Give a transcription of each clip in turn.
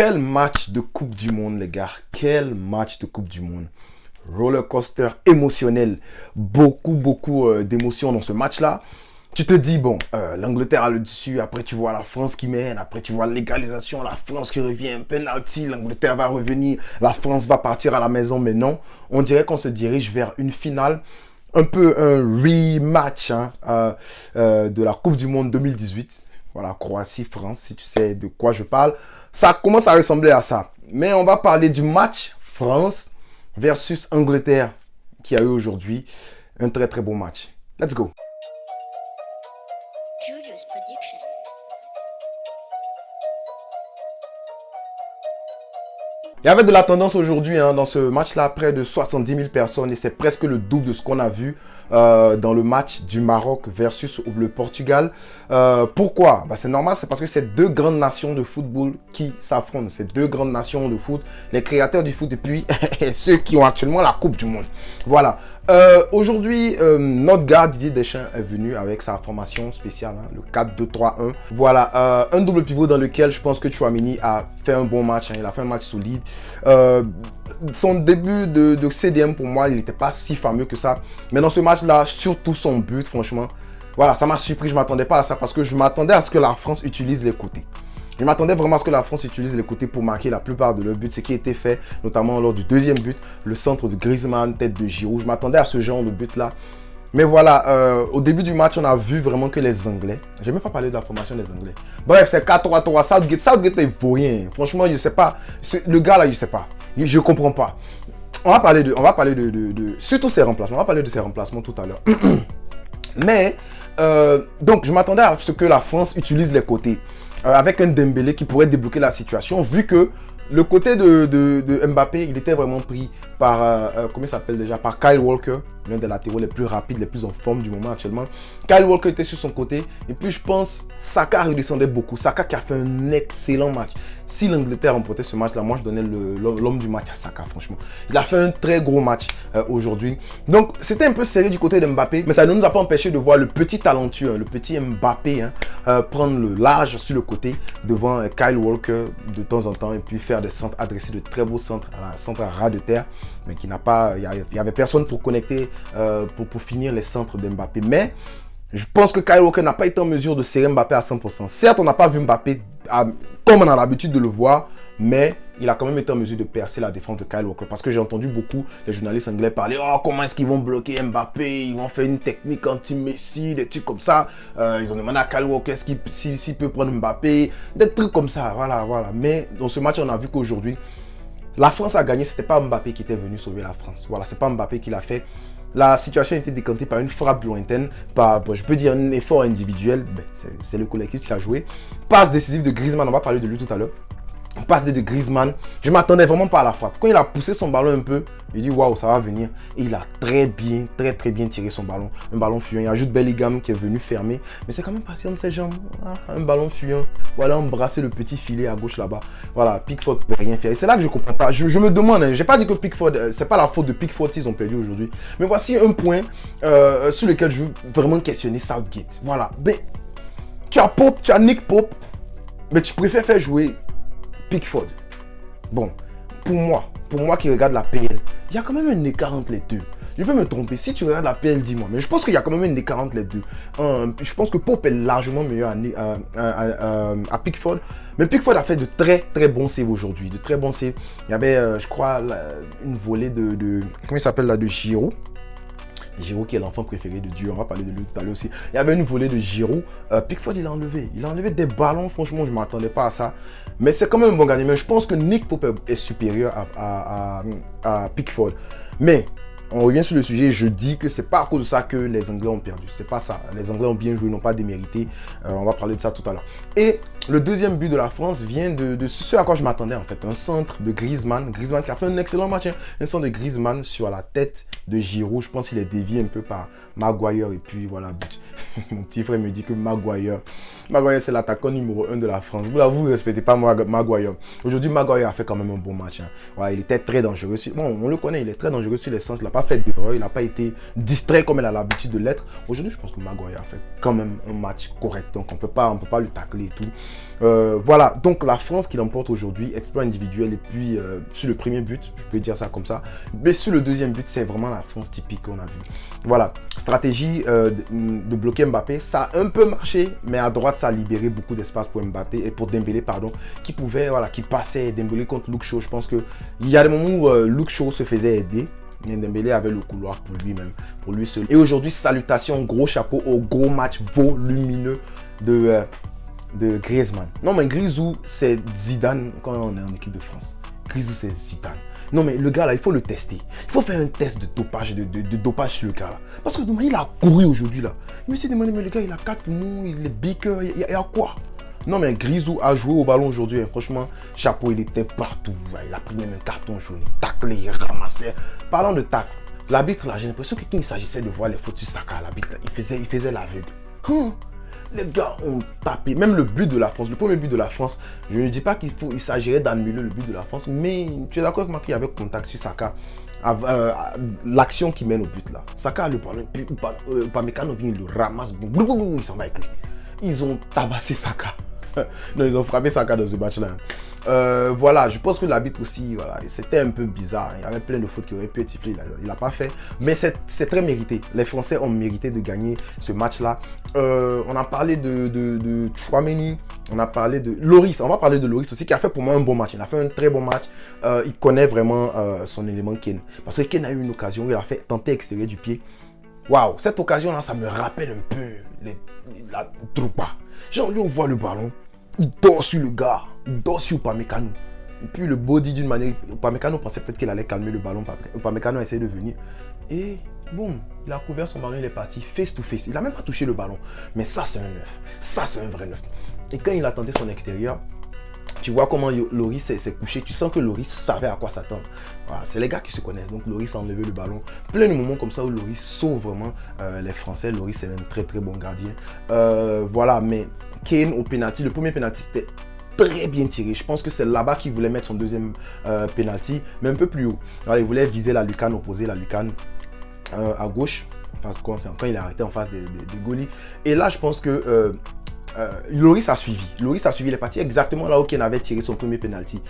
Quel match de Coupe du Monde, les gars. Quel match de Coupe du Monde. Roller coaster émotionnel. Beaucoup d'émotions dans ce match-là. Tu te dis, bon, l'Angleterre a le dessus. Après, tu vois la France qui mène. Après, tu vois l'égalisation. La France qui revient. Penalty. L'Angleterre va revenir. La France va partir à la maison. Mais non, on dirait qu'on se dirige vers une finale. Un peu un rematch de la Coupe du Monde 2018. Voilà, Croatie-France, si tu sais de quoi je parle. Ça commence à ressembler à ça. Mais on va parler du match France versus Angleterre qui a eu aujourd'hui. Un très beau match. Let's go. Julius Prediction. Il y avait de la tendance aujourd'hui dans ce match-là, près de 70 000 personnes et c'est presque le double de ce qu'on a vu dans le match du Maroc versus le Portugal. Pourquoi? C'est normal, c'est parce que c'est deux grandes nations de football qui s'affrontent. C'est deux grandes nations de foot, les créateurs du foot et puis ceux qui ont actuellement la Coupe du Monde. Voilà. Aujourd'hui, notre gars Didier Deschamps est venu avec sa formation spéciale, le 4-2-3-1. Voilà, un double pivot dans lequel je pense que Tchouaméni a fait un bon match. Il a fait un match solide. Son début de CDM, pour moi, il n'était pas si fameux que ça. Mais dans ce match-là, surtout son but, franchement, voilà, ça m'a surpris. Je ne m'attendais pas à ça parce que je m'attendais à ce que la France utilise les côtés. Je m'attendais vraiment à ce que la France utilise les côtés pour marquer la plupart de leurs buts, ce qui a été fait, notamment lors du deuxième but, le centre de Griezmann, tête de Giroud. Je m'attendais à ce genre de but-là. Mais voilà, au début du match, on a vu vraiment que les Anglais... J'ai même pas parlé de la formation des Anglais. Bref, c'est 4-3-3. Southgate, il vaut rien. Franchement, je sais pas. Le gars là, je sais pas. Je comprends pas. On va parler de surtout ses remplacements. On va parler de ses remplacements tout à l'heure. Mais, donc, je m'attendais à ce que la France utilise les côtés. Avec un Dembélé qui pourrait débloquer la situation, vu que le côté de Mbappé, il était vraiment pris par, comment il s'appelle déjà, par Kyle Walker, l'un des latéraux les plus rapides, les plus en forme du moment actuellement. Kyle Walker était sur son côté, et puis je pense Saka redescendait beaucoup. Saka qui a fait un excellent match. Si l'Angleterre remportait ce match-là, moi je donnais l'homme du match à Saka, franchement. Il a fait un très gros match aujourd'hui. Donc c'était un peu serré du côté de Mbappé, mais ça ne nous a pas empêché de voir le petit talentueux, le petit Mbappé prendre le large sur le côté devant Kyle Walker de temps en temps et puis faire des centres, adresser de très beaux centres à la centre à ras de terre, mais qui n'a pas, il y avait personne pour connecter, pour finir les centres de Mbappé. Mais je pense que Kyle Walker n'a pas été en mesure de serrer Mbappé à 100%. Certes, on n'a pas vu Mbappé comme on a l'habitude de le voir, mais il a quand même été en mesure de percer la défense de Kyle Walker. Parce que j'ai entendu beaucoup les journalistes anglais parler « Oh, comment est-ce qu'ils vont bloquer Mbappé? Ils vont faire une technique anti-Messi, des trucs comme ça. Ils ont demandé à Kyle Walker s'il peut prendre Mbappé. » Des trucs comme ça, voilà. Mais dans ce match, on a vu qu'aujourd'hui, la France a gagné. C'était pas Mbappé qui était venu sauver la France. Voilà, c'est pas Mbappé qui l'a fait. La situation a été décantée par une frappe lointaine, par, je peux dire, un effort individuel. C'est le collectif qui a joué. Passe décisive de Griezmann, on va parler de lui tout à l'heure. Passe de Griezmann, je m'attendais vraiment pas à la frappe. Quand il a poussé son ballon un peu, il dit waouh, ça va venir. Et il a très bien tiré son ballon. Un ballon fuyant. Il ajoute Bellingham qui est venu fermer. Mais c'est quand même passé entre ses jambes. Un ballon fuyant. Voilà, embrasser le petit filet à gauche là-bas. Voilà, Pickford ne peut rien faire. Et c'est là que je comprends pas. Je me demande, j'ai pas dit que Pickford, c'est pas la faute de Pickford s'ils ont perdu aujourd'hui. Mais voici un point sur lequel je veux vraiment questionner Southgate. Voilà. Mais tu as Pope, tu as Nick Pope, mais tu préfères faire jouer Pickford. Bon, pour moi qui regarde la PL, il y a quand même un écart entre les deux. Je peux me tromper. Si tu regardes la PL, dis-moi. Mais je pense qu'il y a quand même un écart entre les deux. Je pense que Pope est largement meilleur à Pickford. Mais Pickford a fait de très bons saves aujourd'hui. De très bons saves. Il y avait, je crois, une volée de comment il s'appelle là, de Giroud. Giroud qui est l'enfant préféré de Dieu, on va parler de lui tout à l'heure aussi. Il y avait une volée de Giroud, Pickford il a enlevé des ballons, franchement je ne m'attendais pas à ça. Mais c'est quand même un bon gardien, mais je pense que Nick Pope est supérieur à Pickford. Mais on revient sur le sujet, je dis que c'est pas à cause de ça que les Anglais ont perdu. C'est pas ça. Les Anglais ont bien joué, n'ont pas démérité. On va parler de ça tout à l'heure. Et le deuxième but de la France vient de ce à quoi je m'attendais en fait. Un centre de Griezmann. Griezmann qui a fait un excellent match. Un centre de Griezmann sur la tête de Giroud. Je pense qu'il est dévié un peu par Maguire. Et puis voilà, mon petit frère me dit que Maguire c'est l'attaquant numéro 1 de la France. Vous ne respectez pas Maguire. Aujourd'hui, Maguire a fait quand même un bon match. Hein. Voilà, il était très dangereux. Bon, on le connaît, il est très dangereux sur les sens. Il n'a pas fait d'erreur, il n'a pas été distrait comme il a l'habitude de l'être. Aujourd'hui, je pense que Maguire a fait quand même un match correct. Donc, on peut pas le tacler et tout. Voilà, donc la France qui l'emporte aujourd'hui, exploit individuel. Et puis, sur le premier but, je peux dire ça comme ça. Mais sur le deuxième but, c'est vraiment la France typique qu'on a vu. Voilà, stratégie de bloquer Mbappé. Ça a un peu marché, mais à droite, ça a libéré beaucoup d'espace pour Mbappé et pour Dembélé, pardon, qui pouvait, voilà, qui passait Dembélé contre Luke Shaw. Je pense qu'il y a des moments où Luke Shaw se faisait aider. Mais Dembélé avait le couloir pour lui-même, pour lui seul. Et aujourd'hui, salutations, gros chapeau au gros match volumineux de Griezmann. Non, mais Grisou, c'est Zidane quand on est en équipe de France. Grisou, c'est Zidane. Non, mais le gars là, il faut le tester. Il faut faire un test de dopage, de dopage sur le gars là. Parce que il a couru aujourd'hui là. Je me suis demandé, mais le gars, il a 4 poumons, il est biqueur, il y a quoi? Non, mais Grisou a joué au ballon aujourd'hui. Hein. Franchement, chapeau, il était partout. Il a pris même un carton jaune. Taclé, il ramassait. Parlant de tacle, l'arbitre là, j'ai l'impression que quand il s'agissait de voir les fautes sur Saka, l'arbitre, il faisait l'aveugle. Les gars ont tapé. Même le but de la France, le premier but de la France, je ne dis pas qu'il s'agirait d'annuler le but de la France, mais tu es d'accord avec moi qu'il y avait contact sur Saka. L'action qui mène au but là. Saka a le ballon, puis Upamecano vient, il le ramasse, il s'en va avec lui. Ils ont tabassé Saka. Non, ils ont frappé Saka dans ce match-là. Voilà, je pense que l'arbitre aussi, voilà, c'était un peu bizarre. Il y avait plein de fautes qui auraient pu être sifflées. Il n'a pas fait. Mais c'est très mérité. Les Français ont mérité de gagner ce match-là. On a parlé de Tchouaméni. On a parlé de Lloris. On va parler de Lloris aussi, qui a fait pour moi un bon match. Il a fait un très bon match. Il connaît vraiment son élément Ken. Parce que Ken a eu une occasion où il a fait tenter extérieur du pied. Waouh, cette occasion-là, ça me rappelle un peu la Drogba. Genre, lui, on voit le ballon. Il dort sur le gars, il dort sur Upamecano. Et puis le body d'une manière, Upamecano pensait peut-être qu'il allait calmer le ballon. Upamecano a essayé de venir. Et boum, il a couvert son ballon, il est parti face to face. Il n'a même pas touché le ballon. Mais ça, c'est un neuf. Ça, c'est un vrai neuf. Et quand il a tenté son extérieur, tu vois comment Lloris s'est couché. Tu sens que Lloris savait à quoi s'attendre. Voilà, c'est les gars qui se connaissent. Donc Lloris a enlevé le ballon. Plein de moments comme ça où Lloris sauve vraiment les Français. Lloris c'est un très très bon gardien. Voilà, mais Kane au penalty, le premier penalty c'était très bien tiré. Je pense que c'est là-bas qu'il voulait mettre son deuxième penalty, mais un peu plus haut. Alors, il voulait viser la lucarne opposée, la lucarne à gauche. Enfin, quand il est arrêté en face des goalies. Et là, je pense que Lloris a suivi. Lloris a suivi. Il est parti exactement là où Kane avait tiré son premier penalty.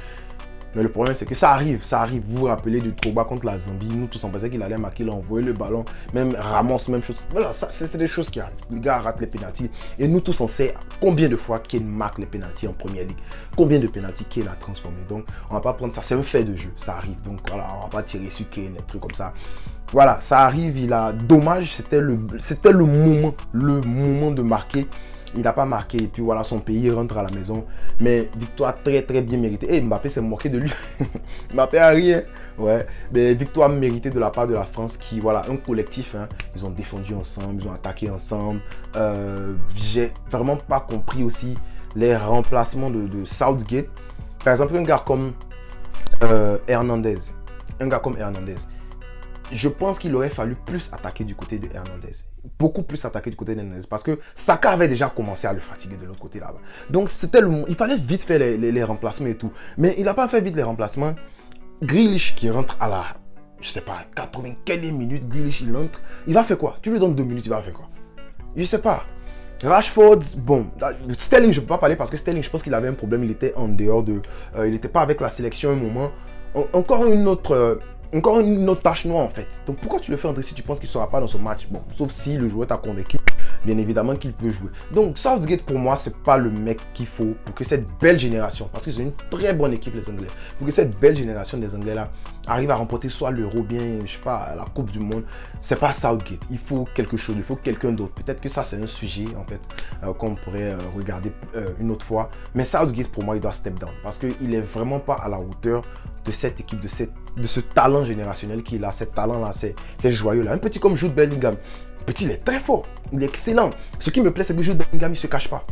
Mais le problème, c'est que ça arrive. Vous vous rappelez de Drogba contre la Zambie. Nous tous, on pensait qu'il allait marquer. Il a envoyé le ballon. Même Ramos, même chose. Voilà, c'est des choses qui arrivent. Le gars rate les pénaltys. Et nous tous, on sait combien de fois Kane marque les pénaltys en première ligue. Combien de pénaltys Kane a transformé. Donc, on va pas prendre ça. C'est un fait de jeu. Ça arrive. Donc, voilà, on va pas tirer sur Kane, des trucs comme ça. Voilà, ça arrive. Dommage, c'était le moment de marquer. Il n'a pas marqué et puis voilà, son pays rentre à la maison. Mais victoire très très bien méritée. Et Mbappé s'est moqué de lui. Mbappé a rien. Ouais, mais victoire méritée de la part de la France qui, voilà, un collectif. Hein, ils ont défendu ensemble, ils ont attaqué ensemble. J'ai vraiment pas compris aussi les remplacements de Southgate. Par exemple, un gars comme Hernandez. Je pense qu'il aurait fallu plus attaquer du côté de Hernandez. Beaucoup plus attaquer du côté de Hernandez. Parce que Saka avait déjà commencé à le fatiguer de l'autre côté là-bas. Donc il fallait vite faire les remplacements et tout. Mais il n'a pas fait vite les remplacements. Grealish qui rentre à la, je sais pas, 80e minute. Grealish il entre. Il va faire quoi? Tu lui donnes 2 minutes, il va faire quoi? Je sais pas. Rashford, bon, Sterling je ne peux pas parler parce que Sterling je pense qu'il avait un problème. Il était en dehors de... il n'était pas avec la sélection à un moment. Encore une autre tâche noire en fait. Donc pourquoi tu le fais entrer si tu penses qu'il ne sera pas dans ce match? Bon, sauf si le joueur t'a convaincu, bien évidemment qu'il peut jouer. Donc Southgate pour moi, c'est pas le mec qu'il faut pour que cette belle génération, parce que c'est une très bonne équipe les Anglais, pour que cette belle génération des Anglais là arrive à remporter soit l'Euro, bien, je sais pas, la Coupe du Monde. C'est pas Southgate. Il faut quelque chose, il faut quelqu'un d'autre. Peut-être que ça c'est un sujet en fait qu'on pourrait regarder une autre fois. Mais Southgate pour moi, il doit step down parce qu'il est vraiment pas à la hauteur de cette équipe, de ce talent générationnel qu'il a, ce talent-là, c'est joyeux-là. Un petit comme Jude Bellingham. Petit, il est très fort, il est excellent. Ce qui me plaît, c'est que Jude Bellingham, il ne se cache pas.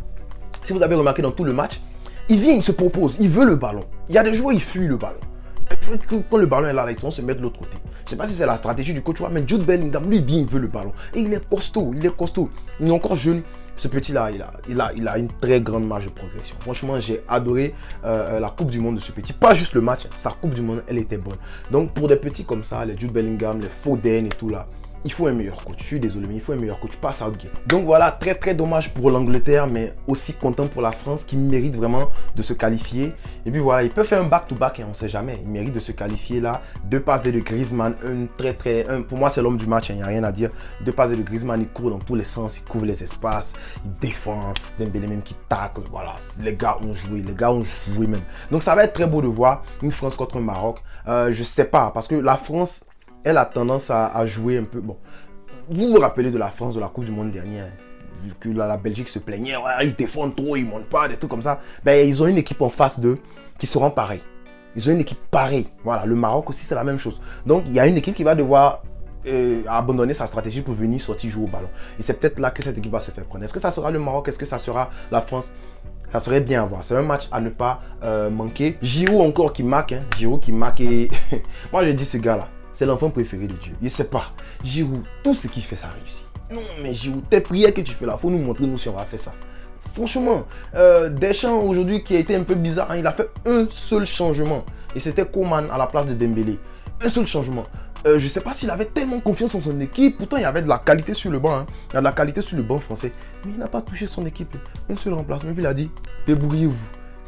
Si vous avez remarqué dans tout le match, il vient, il se propose, il veut le ballon. Il y a des joueurs, ils fuient le ballon. Quand le ballon est là, ils vont se mettre de l'autre côté. Je sais pas si c'est la stratégie du coach, mais Jude Bellingham, lui, dit il veut le ballon. Et il est costaud, il est costaud. Il est encore jeune. Ce petit-là, il a une très grande marge de progression. Franchement, j'ai adoré la Coupe du Monde de ce petit. Pas juste le match, sa Coupe du Monde, elle était bonne. Donc, pour des petits comme ça, les Jude Bellingham, les Foden et tout là, il faut un meilleur coach. Je suis désolé, mais il faut un meilleur coach, pas Southgate. Donc voilà, très très dommage pour l'Angleterre, mais aussi content pour la France qui mérite vraiment de se qualifier. Et puis voilà, il peut faire un back-to-back, on ne sait jamais. Il mérite de se qualifier là. 2 passes de Griezmann, pour moi c'est l'homme du match, il n'y a rien à dire. 2 passes de Griezmann, il court dans tous les sens, il couvre les espaces, il défend. Dembélé même qui tacle, voilà. Les gars ont joué même. Donc ça va être très beau de voir une France contre un Maroc. Je sais pas, parce que la France, elle a tendance à jouer un peu. Bon, vous vous rappelez de la France de la Coupe du Monde dernière, vu que la Belgique se plaignait, ouais, ils défendent trop, ils montent pas, des trucs comme ça. Ben, ils ont une équipe en face d'eux qui seront pareils. Ils ont une équipe pareille. Voilà, le Maroc aussi, c'est la même chose. Donc, il y a une équipe qui va devoir abandonner sa stratégie pour venir sortir jouer au ballon. Et c'est peut-être là que cette équipe va se faire prendre. Est-ce que ça sera le Maroc? Est-ce que ça sera la France? Ça serait bien à voir. C'est un match à ne pas manquer. Giroud encore qui marque. Hein. Giroud qui marque. Et moi, je dis ce gars-là, c'est l'enfant préféré de Dieu. Il ne sait pas. Giroud, tout ce qu'il fait, ça réussit. Non, mais Giroud, tes prières que tu fais là, il faut nous montrer nous si on va faire ça. Franchement, Deschamps aujourd'hui qui a été un peu bizarre, hein, il a fait un seul changement. Et c'était Coman à la place de Dembélé. Un seul changement. Je ne sais pas s'il avait tellement confiance en son équipe. Pourtant, il y avait de la qualité sur le banc. Hein. Il y a de la qualité sur le banc français. Mais il n'a pas touché son équipe. Un seul remplacement. Puis il a dit, débrouillez-vous.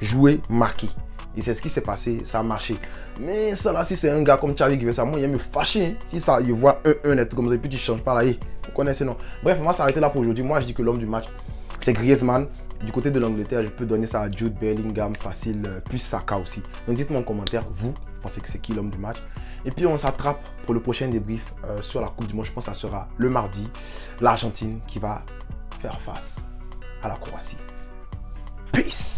Jouez, marquez. Et c'est ce qui s'est passé, ça a marché. Mais ça là, si c'est un gars comme Xavi qui fait ça, moi il aime me fâcher. Hein. Si ça, il voit un net comme ça, et puis tu changes pas là, vous connaissez non. Bref, on va s'arrêter là pour aujourd'hui. Moi je dis que l'homme du match, c'est Griezmann. Du côté de l'Angleterre, je peux donner ça à Jude Bellingham, facile, plus Saka aussi. Donc dites-moi en commentaire, vous pensez que c'est qui l'homme du match? Et puis on s'attrape pour le prochain débrief sur la Coupe du Monde. Je pense que ça sera le mardi. L'Argentine qui va faire face à la Croatie. Peace!